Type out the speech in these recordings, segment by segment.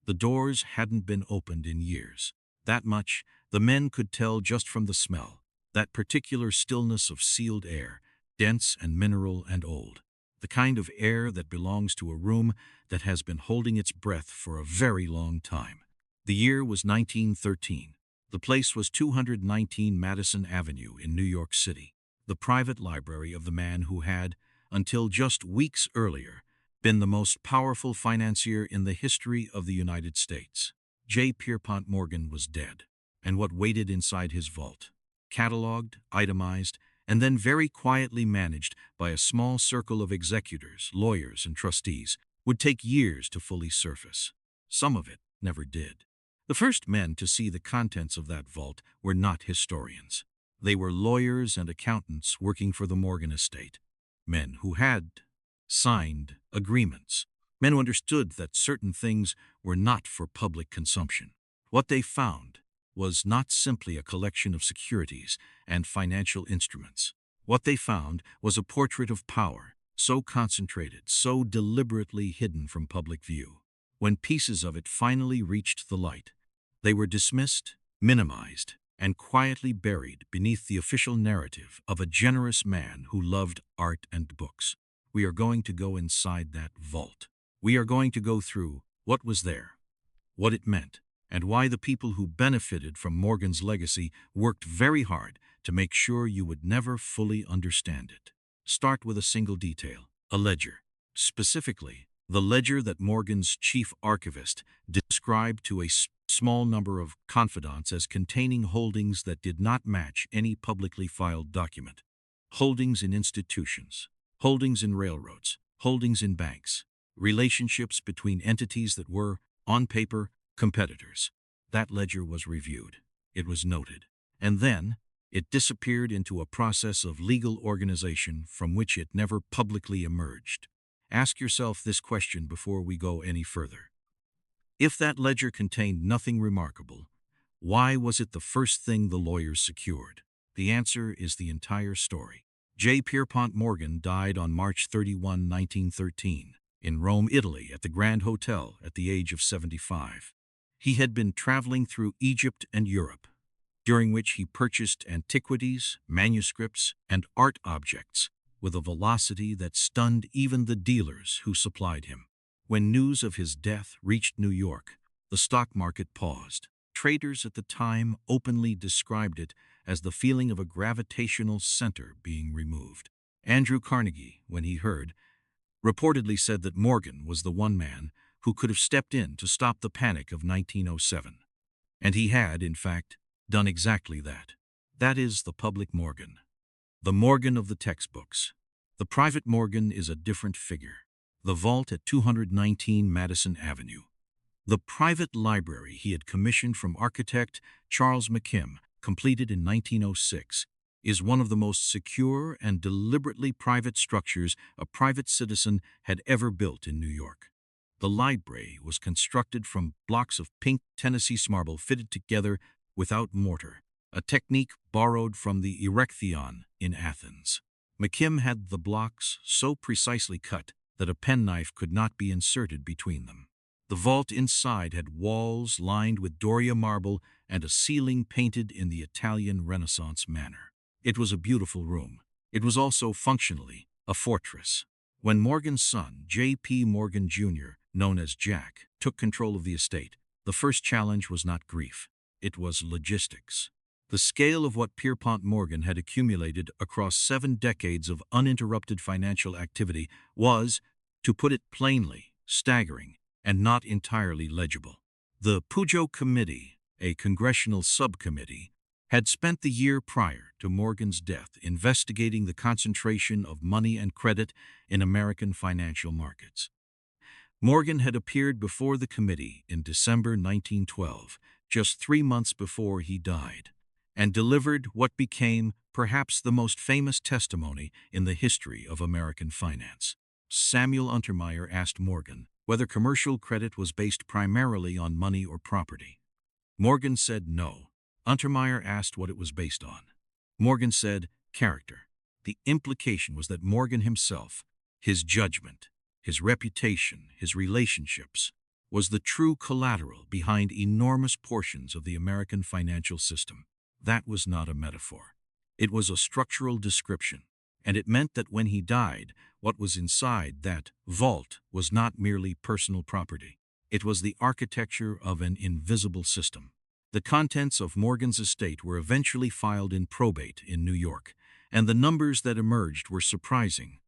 The doors hadn't been opened in years. That much the men could tell just from the smell, that particular stillness of sealed air, dense and mineral and old. The kind of air that belongs to a room that has been holding its breath for a very long time. The year was 1913. The place was 219 Madison Avenue in New York City, the private library of the man who had, until just weeks earlier, been the most powerful financier in the history of the United States. J. Pierpont Morgan was dead, and what waited inside his vault, cataloged, itemized, and then very quietly managed by a small circle of executors, lawyers, and trustees, would take years to fully surface. Some of it never did. The first men to see the contents of that vault were not historians. They were lawyers and accountants working for the Morgan estate, men who had signed agreements, men who understood that certain things were not for public consumption. What they found was not simply a collection of securities and financial instruments. What they found was a portrait of power, so concentrated, so deliberately hidden from public view. When pieces of it finally reached the light, they were dismissed, minimized, and quietly buried beneath the official narrative of a generous man who loved art and books. We are going to go inside that vault. We are going to go through what was there, what it meant, and why the people who benefited from Morgan's legacy worked very hard to make sure you would never fully understand it. Start with a single detail, a ledger. Specifically, the ledger that Morgan's chief archivist described to a small number of confidants as containing holdings that did not match any publicly filed document. Holdings in institutions, holdings in railroads, holdings in banks, relationships between entities that were, on paper, competitors. That ledger was reviewed. It was noted. And then, it disappeared into a process of legal organization from which it never publicly emerged. Ask yourself this question before we go any further. If that ledger contained nothing remarkable, why was it the first thing the lawyers secured? The answer is the entire story. J. Pierpont Morgan died on March 31, 1913, in Rome, Italy, at the Grand Hotel at the age of 75. He had been traveling through Egypt and Europe, during which he purchased antiquities, manuscripts, and art objects with a velocity that stunned even the dealers who supplied him. When news of his death reached New York, the stock market paused. Traders at the time openly described it as the feeling of a gravitational center being removed. Andrew Carnegie, when he heard, reportedly said that Morgan was the one man who could have stepped in to stop the panic of 1907. And he had, in fact, done exactly that. That is the public Morgan. The Morgan of the textbooks. The private Morgan is a different figure. The vault at 219 Madison Avenue. The private library he had commissioned from architect Charles McKim, completed in 1906, is one of the most secure and deliberately private structures a private citizen had ever built in New York. The library was constructed from blocks of pink Tennessee marble fitted together without mortar, a technique borrowed from the Erechtheion in Athens. McKim had the blocks so precisely cut that a penknife could not be inserted between them. The vault inside had walls lined with Doria marble and a ceiling painted in the Italian Renaissance manner. It was a beautiful room. It was also functionally a fortress. When Morgan's son, J.P. Morgan, Jr., known as Jack, took control of the estate, the first challenge was not grief. It was logistics. The scale of what Pierpont Morgan had accumulated across 7 decades of uninterrupted financial activity was, to put it plainly, staggering and not entirely legible. The Pujo Committee, a congressional subcommittee, had spent the year prior to Morgan's death investigating the concentration of money and credit in American financial markets. Morgan had appeared before the committee in December 1912, just 3 months before he died, and delivered what became perhaps the most famous testimony in the history of American finance. Samuel Untermeyer asked Morgan whether commercial credit was based primarily on money or property. Morgan said no. Untermeyer asked what it was based on. Morgan said character. The implication was that Morgan himself, his judgment, his reputation, his relationships, was the true collateral behind enormous portions of the American financial system. That was not a metaphor. It was a structural description, and it meant that when he died, what was inside that vault was not merely personal property. It was the architecture of an invisible system. The contents of Morgan's estate were eventually filed in probate in New York, and the numbers that emerged were surprising,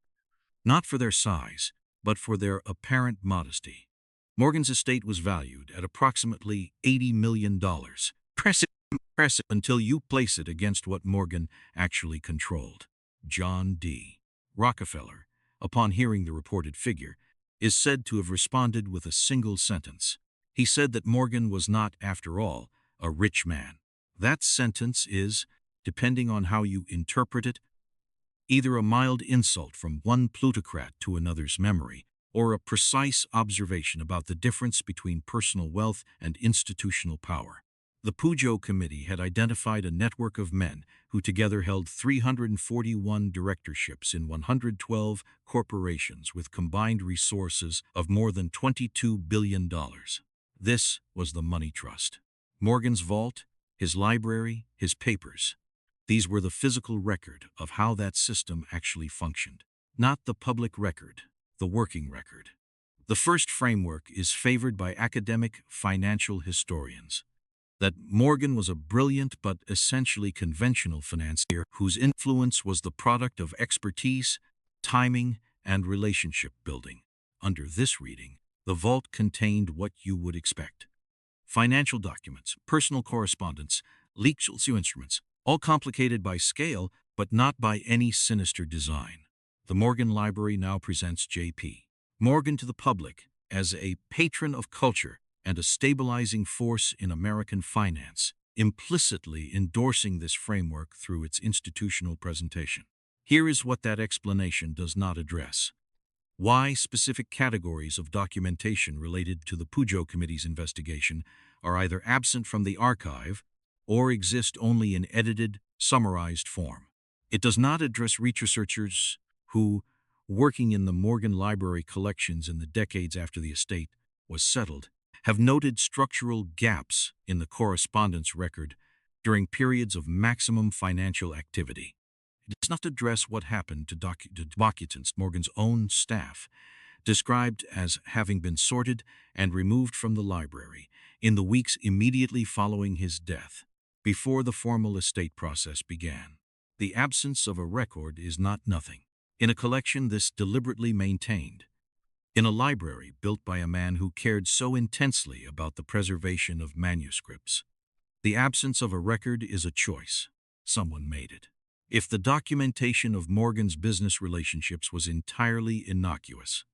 not for their size, but for their apparent modesty. Morgan's estate was valued at approximately $80 million. Press it until you place it against what Morgan actually controlled. John D. Rockefeller, upon hearing the reported figure, is said to have responded with a single sentence. He said that Morgan was not, after all, a rich man. That sentence is, depending on how you interpret it, either a mild insult from one plutocrat to another's memory, or a precise observation about the difference between personal wealth and institutional power. The Pujo Committee had identified a network of men who together held 341 directorships in 112 corporations with combined resources of more than $22 billion. This was the money trust. Morgan's vault, his library, his papers. These were the physical record of how that system actually functioned, not the public record, the working record. The first framework is favored by academic financial historians, that Morgan was a brilliant but essentially conventional financier whose influence was the product of expertise, timing, and relationship building. Under this reading, the vault contained what you would expect: financial documents, personal correspondence, legal instruments, all complicated by scale but not by any sinister design. The Morgan Library now presents J.P. Morgan to the public as a patron of culture and a stabilizing force in American finance, implicitly endorsing this framework through its institutional presentation. Here is what that explanation does not address: why specific categories of documentation related to the Pujo Committee's investigation are either absent from the archive or exist only in edited, summarized form. It does not address researchers who, working in the Morgan Library collections in the decades after the estate was settled, have noted structural gaps in the correspondence record during periods of maximum financial activity. It does not address what happened to documents Morgan's own staff, described as having been sorted and removed from the library in the weeks immediately following his death, before the formal estate process began. The absence of a record is not nothing. In a collection this deliberately maintained, in a library built by a man who cared so intensely about the preservation of manuscripts, the absence of a record is a choice. Someone made it. If the documentation of Morgan's business relationships was entirely innocuous,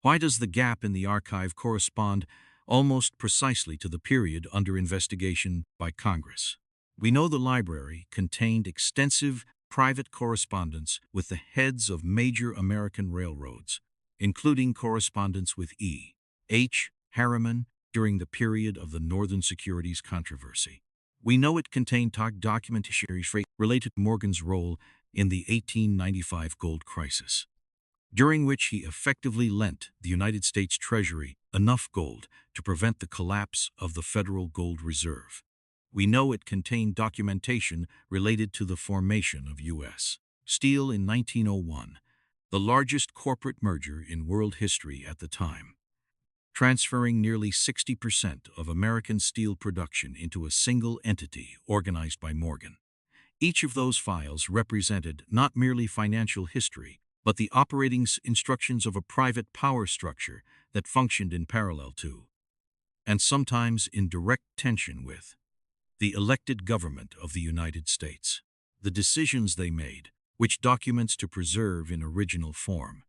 why does the gap in the archive correspond almost precisely to the period under investigation by Congress? We know the library contained extensive private correspondence with the heads of major American railroads, including correspondence with E. H. Harriman during the period of the Northern Securities controversy. We know it contained documentation related to Morgan's role in the 1895 gold crisis, during which he effectively lent the United States Treasury enough gold to prevent the collapse of the Federal Gold Reserve. We know it contained documentation related to the formation of U.S. Steel in 1901, the largest corporate merger in world history at the time, transferring nearly 60% of American steel production into a single entity organized by Morgan. Each of those files represented not merely financial history, but the operating instructions of a private power structure that functioned in parallel to, and sometimes in direct tension with, the elected government of the United States. The decisions they made, which documents to preserve in original form,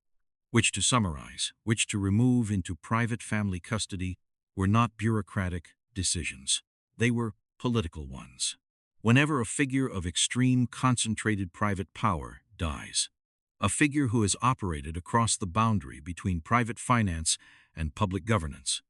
which to summarize, which to remove into private family custody, were not bureaucratic decisions. They were political ones. Whenever a figure of extreme concentrated private power dies, a figure who has operated across the boundary between private finance and public governance,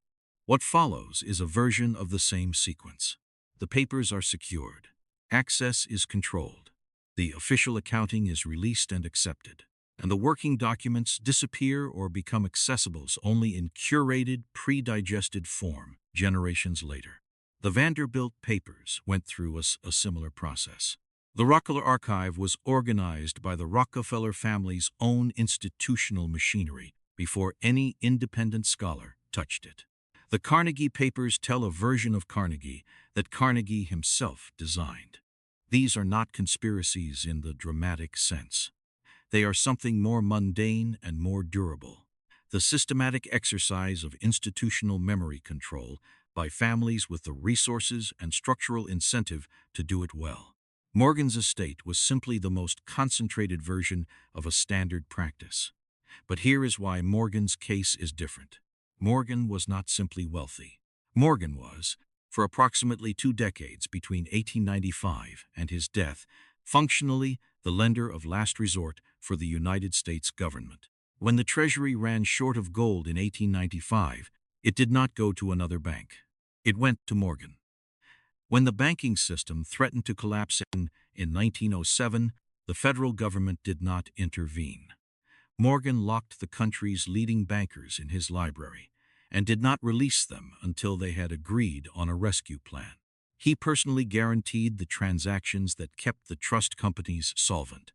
what follows is a version of the same sequence. The papers are secured. Access is controlled. The official accounting is released and accepted. and the working documents disappear or become accessible only in curated, pre-digested form generations later. The Vanderbilt Papers went through a similar process. The Rockefeller Archive was organized by the Rockefeller family's own institutional machinery before any independent scholar touched it. The Carnegie Papers tell a version of Carnegie that Carnegie himself designed. These are not conspiracies in the dramatic sense. They are something more mundane and more durable. The systematic exercise of institutional memory control by families with the resources and structural incentive to do it well. Morgan's estate was simply the most concentrated version of a standard practice. But here is why Morgan's case is different. Morgan was not simply wealthy. Morgan was, for approximately 2 decades between 1895 and his death, functionally the lender of last resort for the United States government. When the Treasury ran short of gold in 1895, it did not go to another bank. It went to Morgan. When the banking system threatened to collapse in 1907, the federal government did not intervene. Morgan locked the country's leading bankers in his library and did not release them until they had agreed on a rescue plan. He personally guaranteed the transactions that kept the trust companies solvent.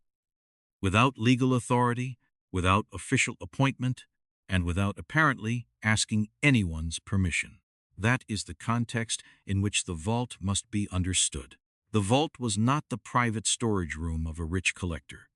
Without legal authority, without official appointment, and without apparently asking anyone's permission. That is the context in which the vault must be understood. The vault was not the private storage room of a rich collector.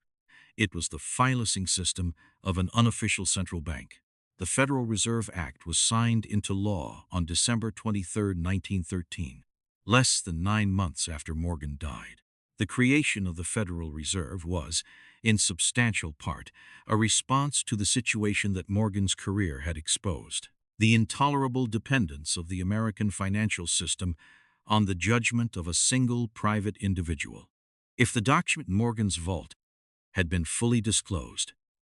It was the filing system of an unofficial central bank. The Federal Reserve Act was signed into law on December 23, 1913, less than 9 months after Morgan died. The creation of the Federal Reserve was, in substantial part, a response to the situation that Morgan's career had exposed. The intolerable dependence of the American financial system on the judgment of a single private individual. If the document Morgan's vault had been fully disclosed,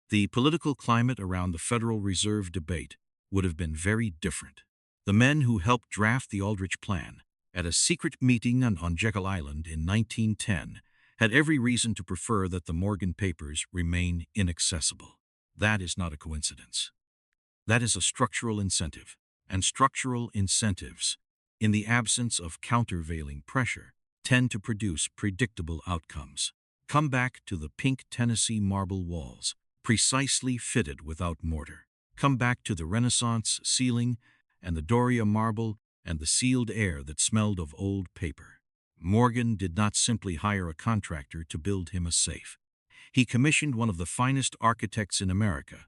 the political climate around the Federal Reserve debate would have been very different. The men who helped draft the Aldrich Plan at a secret meeting on Jekyll Island in 1910 had every reason to prefer that the Morgan papers remain inaccessible. That is not a coincidence. That is a structural incentive, and structural incentives, in the absence of countervailing pressure, tend to produce predictable outcomes. Come back to the pink Tennessee marble walls, precisely fitted without mortar. Come back to the Renaissance ceiling and the Doria marble and the sealed air that smelled of old paper. Morgan did not simply hire a contractor to build him a safe. He commissioned one of the finest architects in America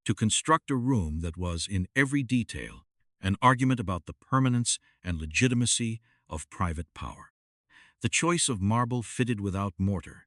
to construct a room that was, in every detail, an argument about the permanence and legitimacy of private power. The choice of marble fitted without mortar,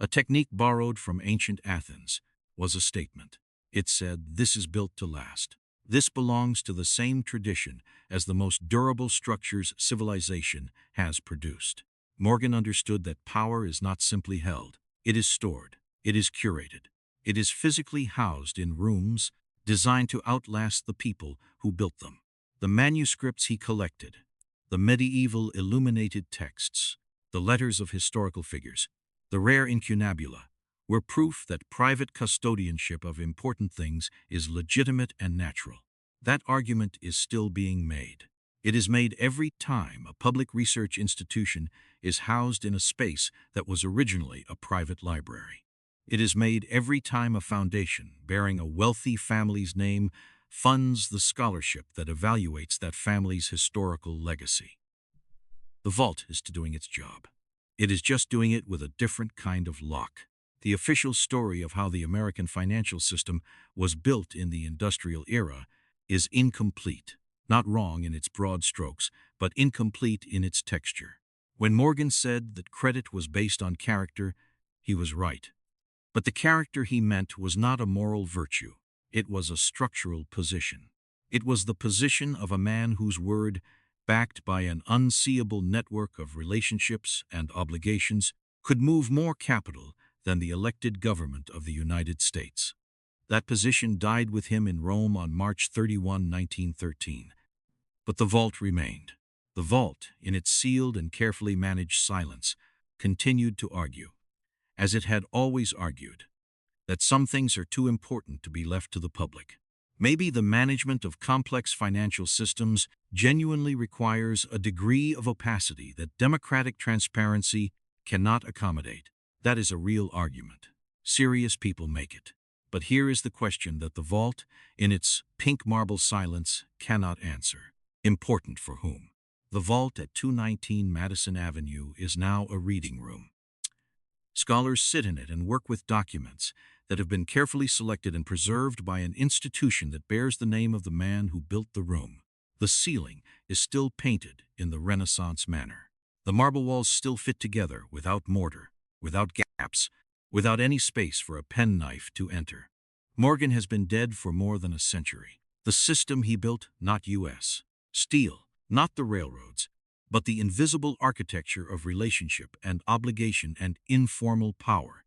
a technique borrowed from ancient Athens, was a statement. It said, "This is built to last. This belongs to the same tradition as the most durable structures civilization has produced." Morgan understood that power is not simply held. It is stored. It is curated. It is physically housed in rooms designed to outlast the people who built them. The manuscripts he collected, the medieval illuminated texts, the letters of historical figures, the rare incunabula, were proof that private custodianship of important things is legitimate and natural. That argument is still being made. It is made every time a public research institution is housed in a space that was originally a private library. It is made every time a foundation bearing a wealthy family's name funds the scholarship that evaluates that family's historical legacy. The vault is doing its job. It is just doing it with a different kind of lock. The official story of how the American financial system was built in the industrial era is incomplete, not wrong in its broad strokes, but incomplete in its texture. When Morgan said that credit was based on character, he was right. But the character he meant was not a moral virtue. It was a structural position. It was the position of a man whose word, backed by an unseeable network of relationships and obligations, could move more capital than the elected government of the United States. That position died with him in Rome on March 31, 1913. But the vault remained. The vault, in its sealed and carefully managed silence, continued to argue, as it had always argued, that some things are too important to be left to the public. Maybe the management of complex financial systems genuinely requires a degree of opacity that democratic transparency cannot accommodate. That is a real argument. Serious people make it. But here is the question that the vault, in its pink marble silence, cannot answer. Important for whom? The vault at 219 Madison Avenue is now a reading room. Scholars sit in it and work with documents that have been carefully selected and preserved by an institution that bears the name of the man who built the room. The ceiling is still painted in the Renaissance manner. The marble walls still fit together without mortar, without gaps, without any space for a penknife to enter. Morgan has been dead for more than a century. The system he built, not U.S. Steel, not the railroads, but the invisible architecture of relationship and obligation and informal power,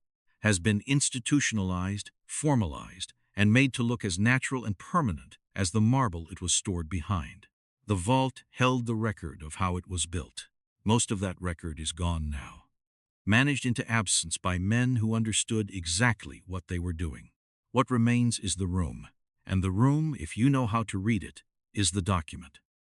has been institutionalized, formalized, and made to look as natural and permanent as the marble it was stored behind. The vault held the record of how it was built. Most of that record is gone now, managed into absence by men who understood exactly what they were doing. What remains is the room, and the room, if you know how to read it, is the document.